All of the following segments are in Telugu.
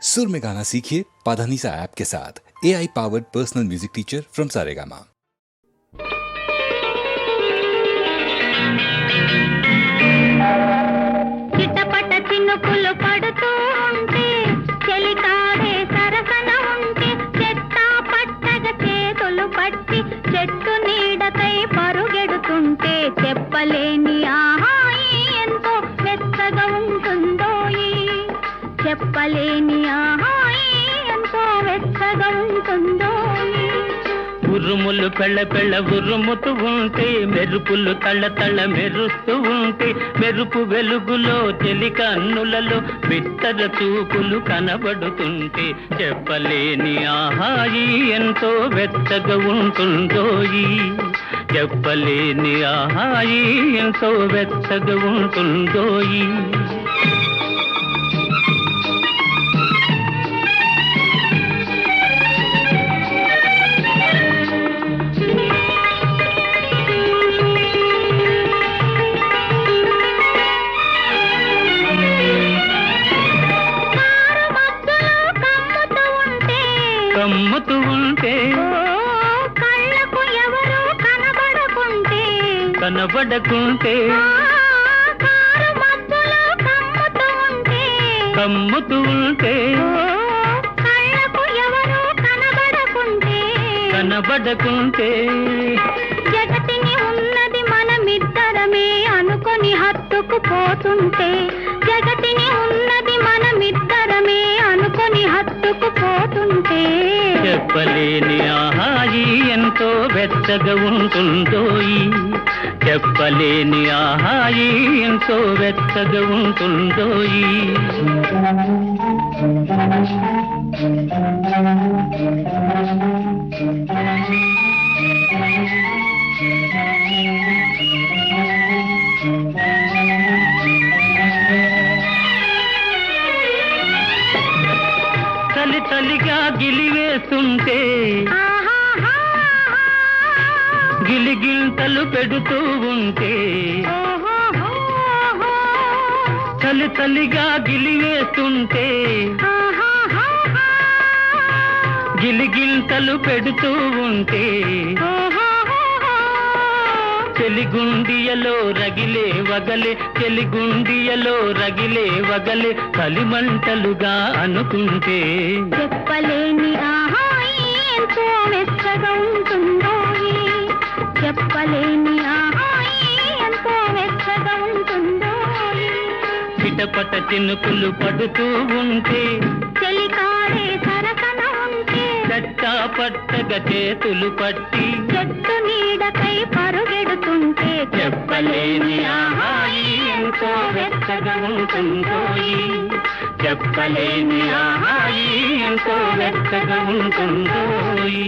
सुर में गाना सीखिए पाधानीसा ऐप के साथ। AI powered personal music teacher from Saregama. చిటపట చినుకులు పడుతూ ఉంటే చెలికాడే సరసన ఉంటే చెట్టా పట్టగా చేతులు పట్టి చెట్టు నీడకై పరుగెడుతుంటే చెప్పలేని ఆహాయి ఎంతో మెత్తగా ఉంటుందోయి. చెప్పలేని ఆహాయి ఎంతో మెత్తగా ఉంటుందోయి. ఉరుములు పెళ్ళ పెళ్ళ ఉరుముతూ ఉంటే మెరుపులు తళ్ళ తళ్ళ మెరుస్తూ ఉంటే మెరుపు వెలుగులో చెలి కన్నులలో బిత్తర చూపులు కనబడుతుంటే చెప్పలేని ఆహాయి ఎంతో వెచ్చగా ఉంటుందోయి. చెప్పలేని ఆహాయి ఎంతో వెచ్చగా ఉంటుందోయి. కమ్ముతూ ఉంటే కళ్ళకు ఎవరు కనబడకుంటే కనబడకుంటే కారు మబ్బులో కమ్ముతూ ఉంటే కమ్ముతూ ఉంటే కళ్ళకు ఎవరు కనబడకుంటే కనబడకుంటే జగతిని ఉన్నది మనమిద్దరమే అనుకొని హత్తుకుపోతుంటే జగతిని ఉన్నది మనమిద్దరమే అనుకొని హత్తుకుపోతుంటే చెప్పలేని ఆహాయి ఎంతో వెచ్చగా ఉంటుందోయి. చెప్పలేని ఆహాయి ఎంతో వెచ్చగా ఉంటుందోయి. చలి చలిగా గిలివేస్తుంటే గిలిగింతలు పెడుతూ ఉంటే చలి చలిగా గిలివేస్తుంటే గిలిగింతలు పెడుతూ ఉంటే చెలిగుండియలో రగిలే వగలే చెలిగుండియలో రగిలే వగలే కలిమంటలుగా అనుకుంటే చెప్పలేని ఆహాయి ఎంతో మెచ్చగా ఉంటుందోయి. చెప్పలేని ఆహాయి ఎంతో మెచ్చగా ఉంటుందోయి. చిటపట చినుకులు పడుతూ ఉంటే చెలికాడే సరసన ఉంటే చట్టా పట్టగా చేతులు పట్టి చెట్టు నీడకై పరుగెడుతుంటే చెప్పలేని ఆహాయి ఎంతో వెచ్చగా ఉంటుందోయి. చెప్పలేని ఆహాయి ఎంతో వెచ్చగా ఉంటుందోయి.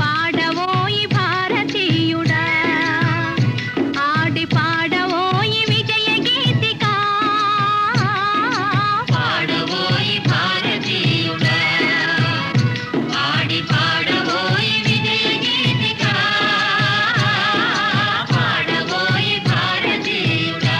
పాడవోయి భారతీయుడా ఆడి పాడవోయి విజయ గీతికా పాడవోయి భారతీయుడా ఆడి పాడవోయి విజయ గీతికా పాడవోయి భారతీయుడా.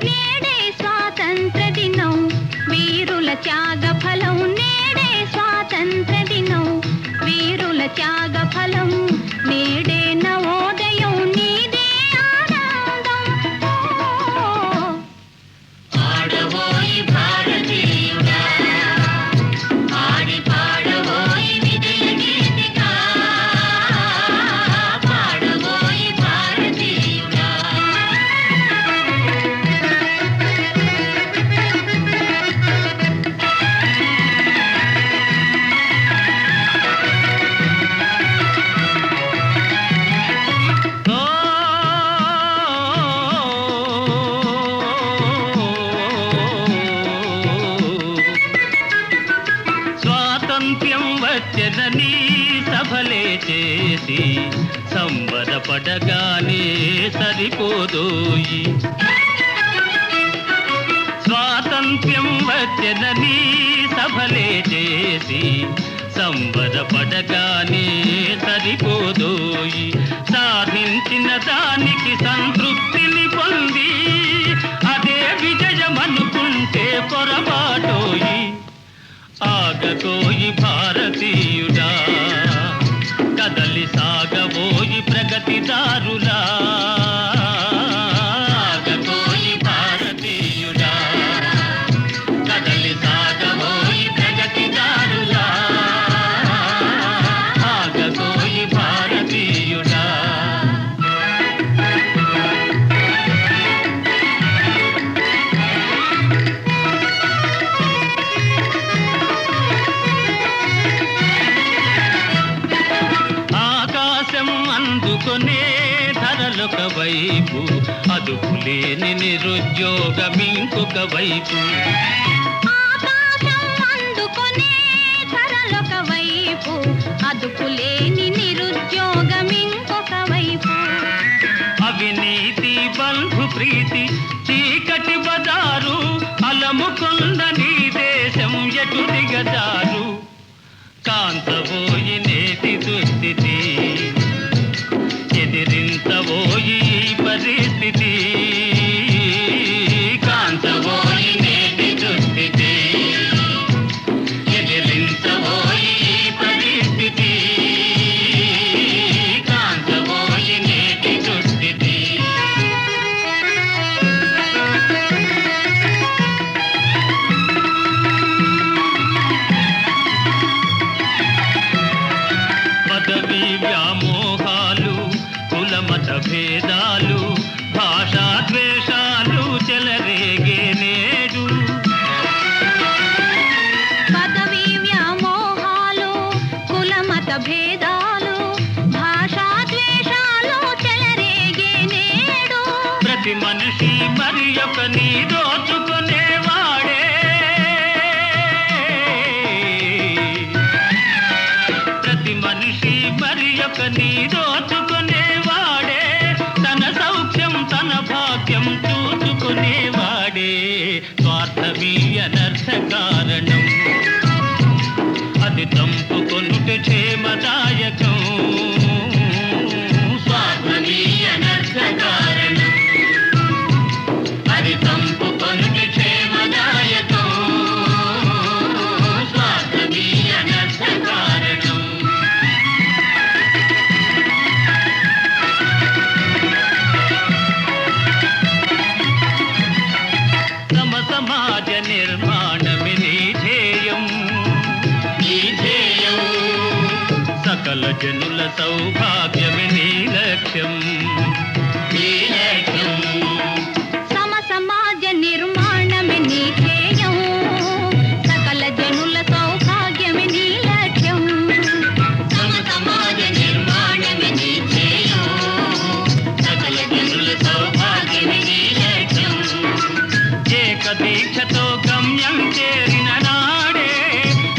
నేడే స్వాతంత్ర దినం వీరుల త్యాగ ఫలం నేడే స్వాతంత్ర దినం వీరుల త్యాగ ఫలం నేడే నవోదయం నీదే ఆనందం. పాడవోయి భారతీయుడా ఆడి పాడవోయి విజయ గీతికా పాడవోయి భారతీయుడా. స్వాతంత్ర్యం వచ్చెనని సభలే చేసి సంబరపడగానే సరిపోదోయి. స్వాతంత్ర్యం వచ్చెనని సభలే చేసి సంబరపడగానే సరిపోదోయి. సాధించిన దానికి సంతృప్తిని పొంది అదే విజయమనుకుంటే పొరపాటోయి. ఆగకోయి భారతీయుడా, కదలి సాగబోయి ప్రగతిదారులా. ఆగకోయి భారతీయుడా, కదలి సాగబోయి ప్రగతిదారులా. ఆగకోయి భారతీయుడా. అందుకొనే ధరలొక వైపు, అదుపులేని నిరుద్యోగం ఇంకొక వైపు. ఆకాశం అందుకొనే ధరలొక వైపు, అదుపులేని నిరుద్యోగం ఇంకొక వైపు. అవినీతి బంధు ప్రీతి చీకటి బజారు, అలముకొండ నీ దేశం ఎటు దిగజారు. కాంతబోయి నేటి దుస్థితి, ఎదిరించబోయి పరిస్థితి. కాంతబోయి నేటి దుస్థితి, ఎదిరించబోయి పరిస్థితి. కాంతబోయి నేటి దుస్థితి. పదవీ వ్యామోహాలు, కులమత భేదాలు, భాషా ద్వేషాలు చెలరేగే నేడు. పదవీ వ్యామోహాలు, కులమత భేదాలు, భాషా ద్వేషాలు చెలరేగే నేడు. ప్రతి మనిషి మరి ఒకని దోచుకునేవాడే. ప్రతి మనిషి మరి ఒకని దోచుకునేవాడే. తన సౌఖ్యం తన భాగ్యం చూచుకునేవాడే. స్వార్థమీ అనర్థ కారణం, అది తంపుకొనుట క్షేమదాయకం. స్వార్థమీ అనర్థ కారణం, అది తంపుకొనుట క్షేమదాయకం. స్వార్థమీ అనర్థ కారణం. సమ సమాజ నిర్మాణమే నీ ధ్యేయం, నీ ధ్యేయం. సకల జనుల సౌభాగ్యమే నీ లక్ష్యం, నీ లక్ష్యం. సమ సమాజ నిర్మాణమే నీ ధ్యేయం, సకల జనుల సౌభాగ్యమే నీ లక్ష్యం. సమ సమాజ నిర్మాణమే నీ ధ్యేయం, సకల జనుల సౌభాగ్యమే నీ లక్ష్యం. ఏక దీక్షతో గమ్యం చేరిన నాడే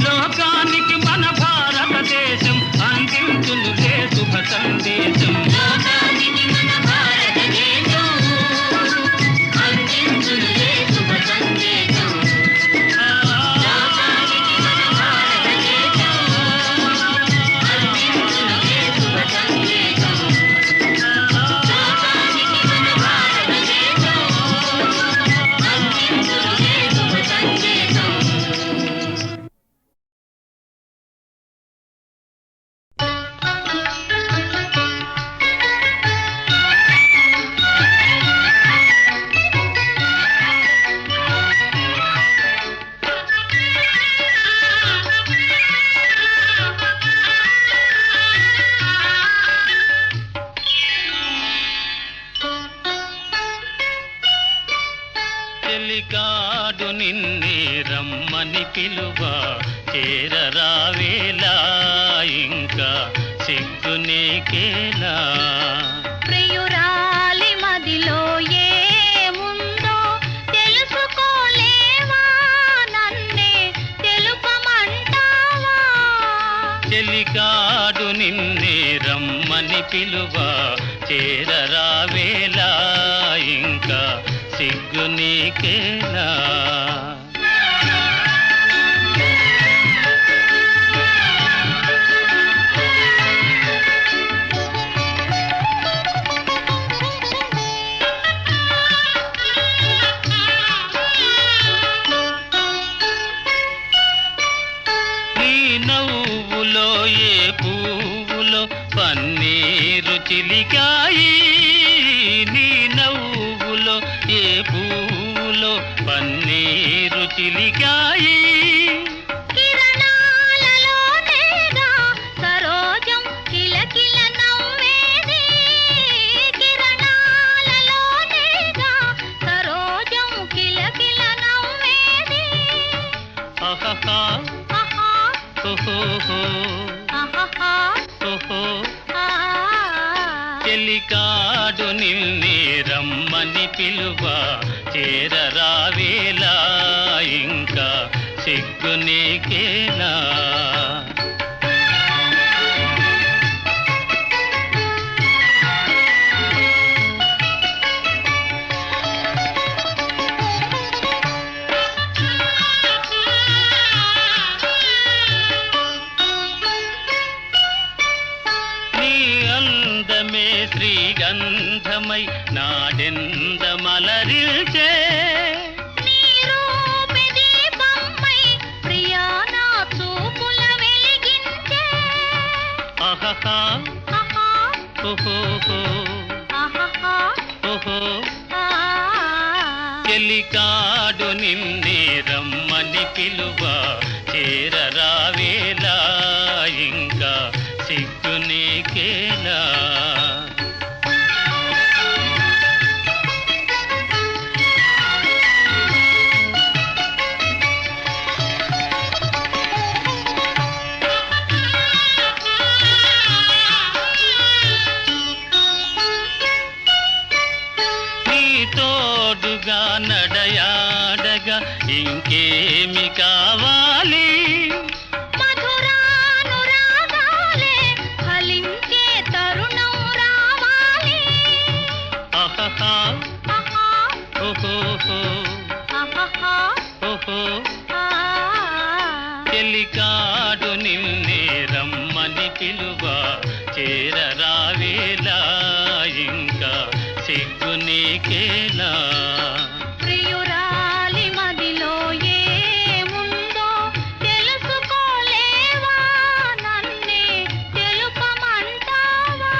లోకానికి మన భారతదేశం అందించునులే శుభ సందేశం. లోకానికి మన భారతదేశం అందించునులే శుభ సందేశం. లోకానికి మన భారతదేశం అందించునులే శుభ సందేశం. లోకానికి మన భారతదేశం అందించునులే శుభ సందేశం. చెలికాడు నిన్నే రమ్మని పిలువ, చేరరావేలా ఇంకా సిగ్గు నీకేలా. ప్రియురాలి మదిలో ఏముందో తెలుసుకోలేవా, నన్నే తెలుపమంటావా. చెలికాడు నిన్నే రమ్మని పిలువ చేరరావేలా ఇంకా సిగ్గు నీకేలా నవ్వులో ఏ పువ్వులో పన్నీరు చిలికాయి నీ నవ్వులో ఏ పువ్వులో పన్నీరు చిలికాయి కిరణాలలోనేగా సరోజం కిలకిల నవ్వేది కిరణాలలోనేగా సరోజం కిలకిల నవ్వేది ఆహా ఓహో ఓహో చెలికాడు నిన్నే రమ్మని పిలువ చేరరావేలా ఇంకా సిగ్గు నీకేలా శ్రీగంధమై నాడెంద మలరిల్చే నీ రూపే దీపమై ప్రియా నా చూపుల వెలిగించే ఆహా ఓహో ఓహో చెలికాడు నిన్నే రమ్మని పిలువ చేరరావేలా ఇంకా సిగ్గు నీకేలా తోడుగా నడయాడగా ఇంకేమి కావాలి మధురానురాగాలే ఫలించే తరుణం రావాలి ఆహా ఓహో ఓహో చెలికాడు నిన్నే రమ్మని పిలువ చేరరావేలా ఇంకా సిగ్గు నీకేలా ప్రియురాలి మదిలో ఏముందో తెలుసుకోలేవా నన్నే తెలుపమంటావా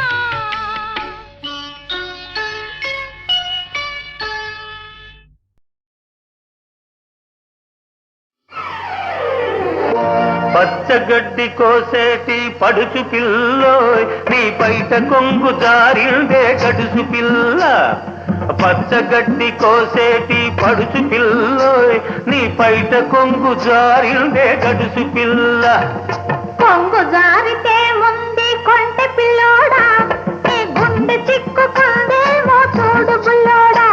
పచ్చగడ్డి కోసేటి పడుచు పిల్లోయ్ నీ బయట కొంగు జారిందే గడుసు పిల్ల పచ్చగడ్డి కోసేటి పడుచు పిల్లోయ్ నీ బయట కొంగు జారిందే గడుసు పిల్ల కొంగు జారితే ముందే కొంటె పిల్లోడా నీ గుండె చిక్కుకుందేమో చూడు బుల్లోడా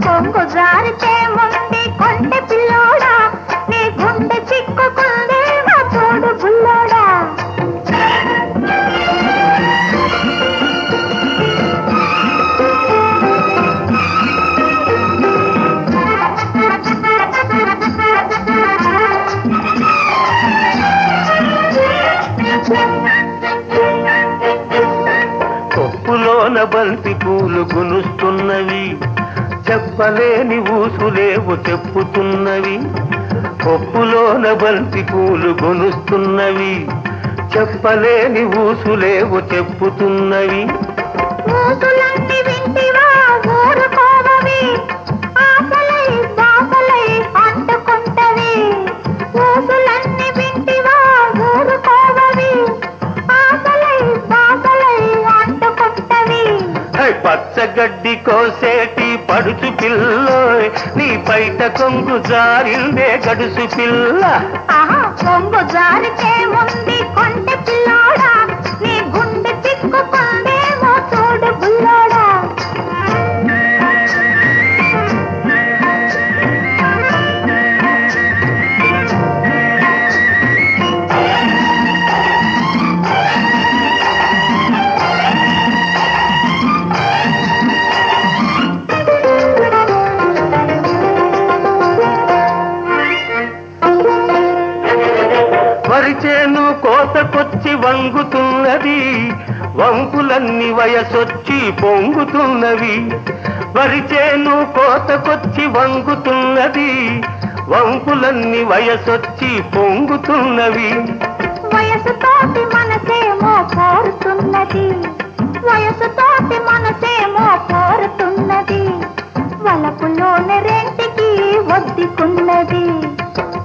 కొంగు జారితే ముందే కొంటె పిల్లోడా నీ గుండె చిక్కుకుందేమో చూడు బుల్లోడా కొప్పులోన బంతి పూలు గునుస్తున్నవి చెప్పలేని ఊసులేవు చెప్పుతున్నవి కొప్పులోన బంతి పూలు గునుస్తున్నవి చెప్పలేని ఊసులేవు చెప్పుతున్నవి ఊసులన్నీ వింటివా ఊరుకోవవి ఆశలై బాసలై అంటుకుంటవి ఊసులన్నీ వింటివా ఊరుకోవవి ఆశలై బాసలై అంటుకుంటవి పచ్చగడ్డి కోసేటి పడుచు పిల్లోయ్ నీ బయట కొంగు జారిందే గడుసు పిల్ల కొంగు జారితే ముందు కొంటె పిల్లోడా నీ గుండె చిక్కుకుందేమో చూడు బుల్లోడా వరిచేను కోతకొచ్చి వంగుతున్నది, వంపులన్నీ వయసొచ్చి పొంగుతున్నవి. వరిచేను కోతకొచ్చి వంగుతున్నది, వంపులన్నీ వయసొచ్చి పొంగుతున్నవి. వయసుతోటి మనసేమో కోరుతున్నది, వయసుతోటి మనసేమో కోరుతున్నది. వలపులోని రెంటికి ఒద్దికున్నది,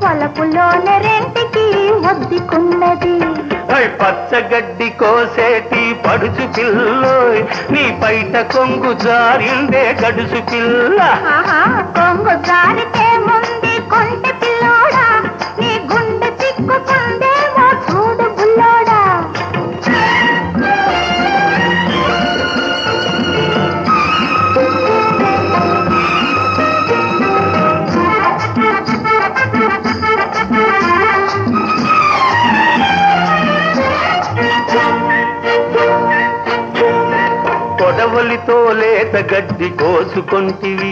వలపులోని రెంటికి ఒద్దికున్నది. పచ్చగడ్డి కోసేటి పడుచు పిల్లోయ్, నీ పైట కొంగు జారిందే గడుసు పిల్ల. ఆహా, కొంగు జారితే ముందు కొంటె పిల్లోడా, నీ గుండె చిక్కుకుందేమో చూడు బుల్లోడా. కొడవలితో లేత గడ్డి కోసుకొంటివి,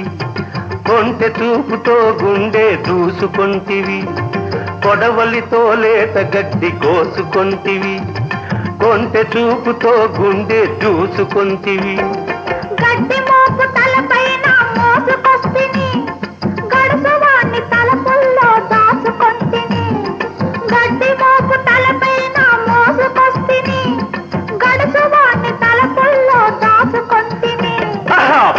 కొంటె చూపుతో గుండె దూసుకొంటివి. కొడవలితో లేత గడ్డి కోసుకొంటివి, కొంటె చూపుతో గుండె దూసుకొంటివి. గడ్డి మోపు తలపైన మోసుకొస్తిని, గడుసువాణ్ణి తలపుల్లో దాచుకొంటిని. గడ్డి మోపు తలపైన మోసుకొస్తిని, గడుసువాణ్ణి తలపుల్లో దాచుకొంటిని.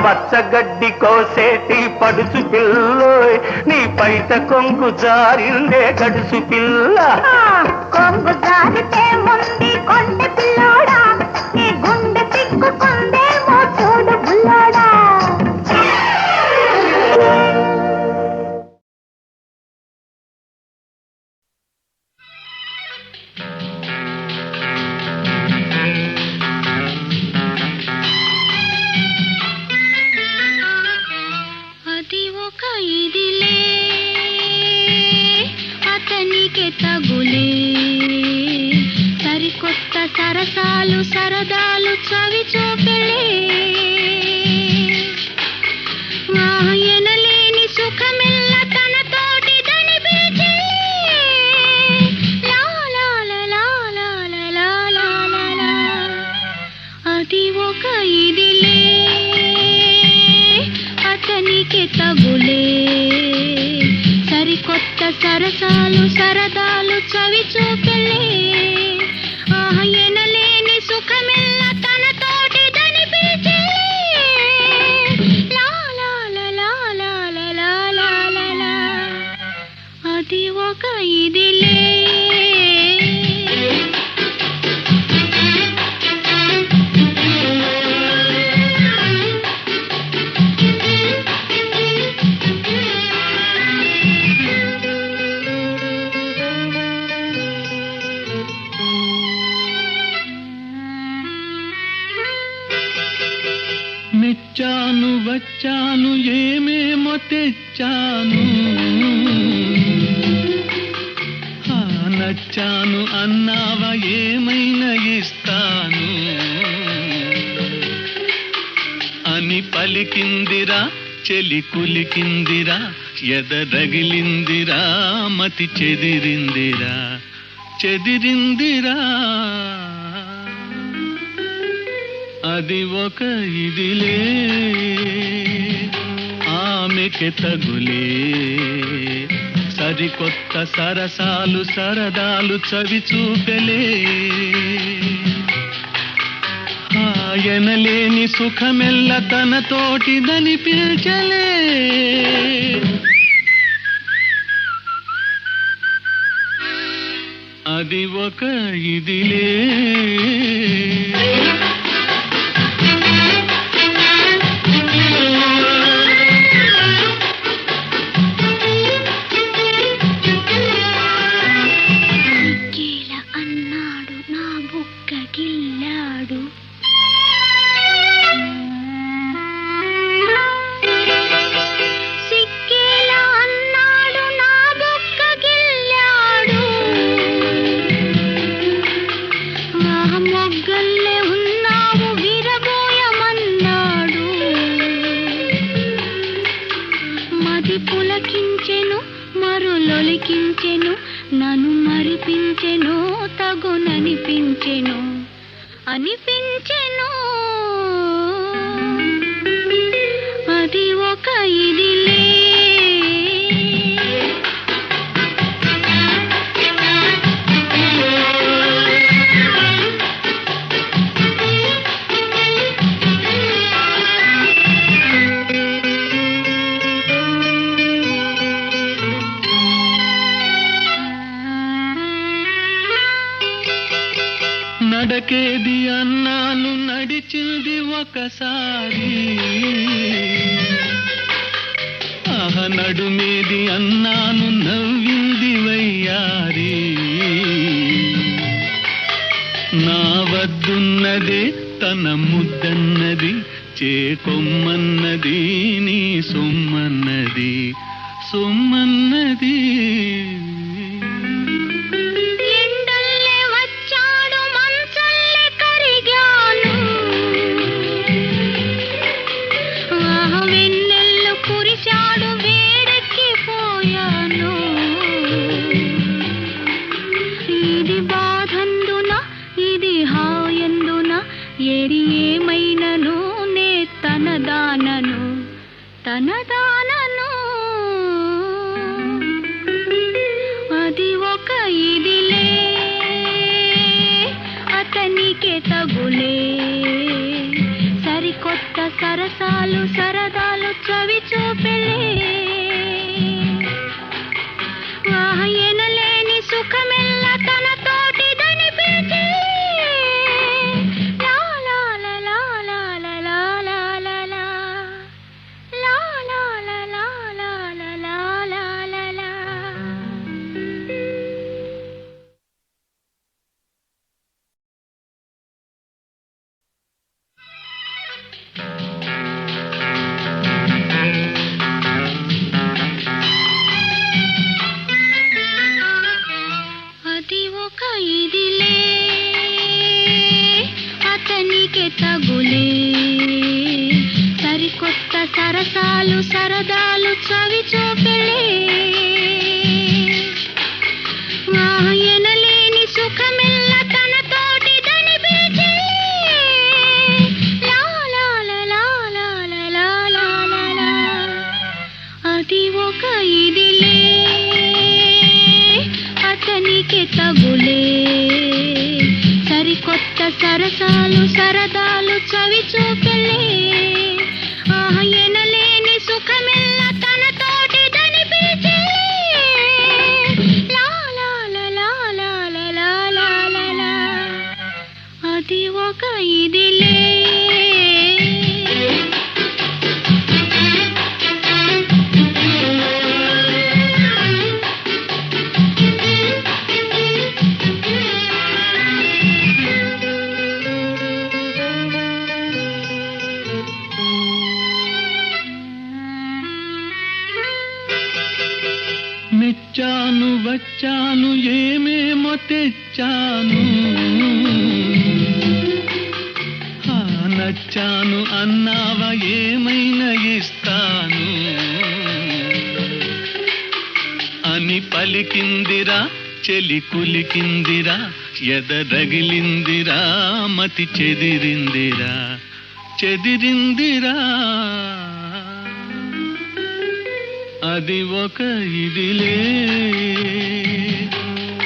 పచ్చగడ్డి కోసేటి పడుచు పిల్లోయ్, నీ పైట కొంగు జారిందే గడుసు పిల్ల. కొంగు జారితే ముందు కొంటె పిల్లోడా, నీ గుండె చిక్కుకుందేమో చూడు బుల్లోడా. అది ఒక ఇదిలే అతనికి తగులే, సరికొత్త సరసాలు సరదాలు చవి చూపెలే. ఎనలేని సుఖమెల్ల తన తోటి దని బీచే. అది ఒక ఇదిలే అతనికి తగులే, సరికొత్త సరసాలు సరదాలు చవి చూపెలే. ఎనలేని సుఖమెల్ల తన తోటి దని బీచే. అది ఒక ఇదిలే. మెచ్చాను వచ్చాను ఏమేమో తెచ్చాను, నచ్చాను అన్నావా ఏమైనా ఇస్తాను అని పలికిందిరా చెలి కులికిందిరా, ఎదరగిలిందిరా మతి చెదిరిందిరా చెదిరిందిరా. అది ఒక ఇదిలే ఆమెకి తగులే, సరికొత్త సరసాలు సరదాలు చవి చూపెలే. ఆయనలేని సుఖమెల్ల తన తోటిదని పిల్చలే. అది ఒక ఇదిలే. అన్నాడు నా బుక్క గిల్లాడు, సిక్కేలా అన్నాడు నా బుక్క గిల్లాడు. మొగ్గల్లో పలికించెను నన్ను మరిపించెను తగుననిపించెను అనిపించెను అది ఒక ఇదిలే నడకేది అన్నాను నడిచింది ఒకసారి ఆహ నడుమేది అన్నాను నవ్వింది వయ్యారి నా వద్దున్నది తన ముద్దన్నది చేకొమ్మన్నది నీ సొమ్మన్నది సొమ్మన్నది తనదానను అది ఒక ఇదిలే అతనికే తగులే సరికొత్త సరసాలు సరదాలు చవి చూపెలే ఎనలేని సుఖమెల్ల తన తోటిదని పిలిచే తగులే సరికొత్త సరసాలు సరదాలు చవి చూపెలే ఎనలేని సుఖమెల్ల తన తోటిదని పిలిచే అది ఒక ఇదిలే అతనికి తగులే సరికొత్త సరసాలు సరదాలు చవి చూపెలే ఎనలేని సుఖమెల్ల తన తోటిదని పిలిచే అది ఒక ఇదిలే మెచ్చాను వచ్చాను ఏమేమో తెచ్చాను నచ్చాను అన్నావా ఏమైనా ఇస్తాను అని పలికిందిరా చెలి కులికిందిరా ఎదరగిలిందిరా మతి చెదిరిందిరా చెదిరిందిరా అది ఒక ఇదిలే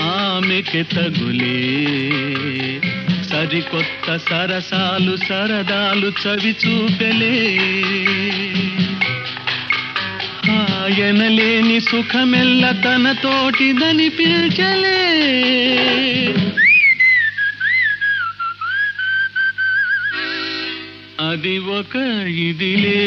ఆమెకి తగులే సరికొత్త సరసాలు సరదాలు చవి చూపెలే ఎనలేని సుఖమెల్ల తన తోటిదని పిలిచలే అది ఒక ఇదిలే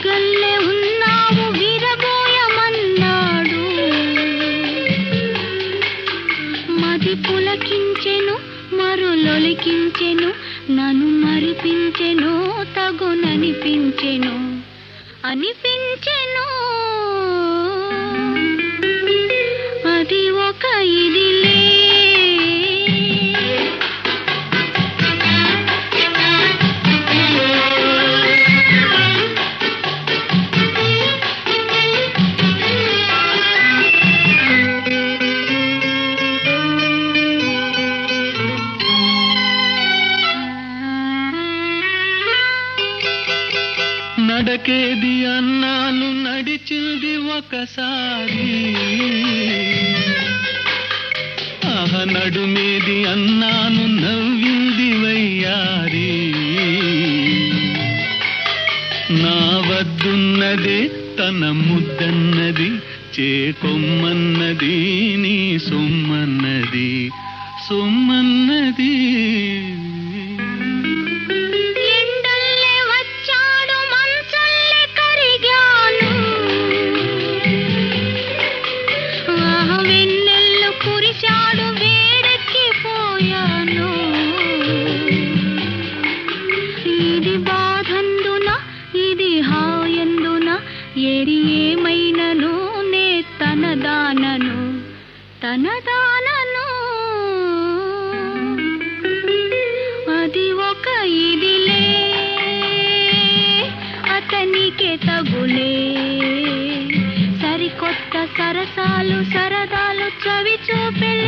మొగ్గల్లే ఉన్న అది పులకించెను మరులొలికించెను నన్ను మరిపించెను తగుననిపించెను అనిపించెను అది ఒక ఇదిలే నడకేది అన్నాను నడిచింది ఒకసారి ఆహ నడుమేది అన్నాను నవ్వింది వయ్యారి నా వద్దున్నదే తన ముద్దన్నది చేకొమ్మన్నది నీ సొమ్మన్నది సొమ్మన్నది ఏమైనను నే తనదానను అది ఒక ఇదిలే అతనికే తగులే సరికొత్త సరసాలు సరదాలు చవి చూపెలే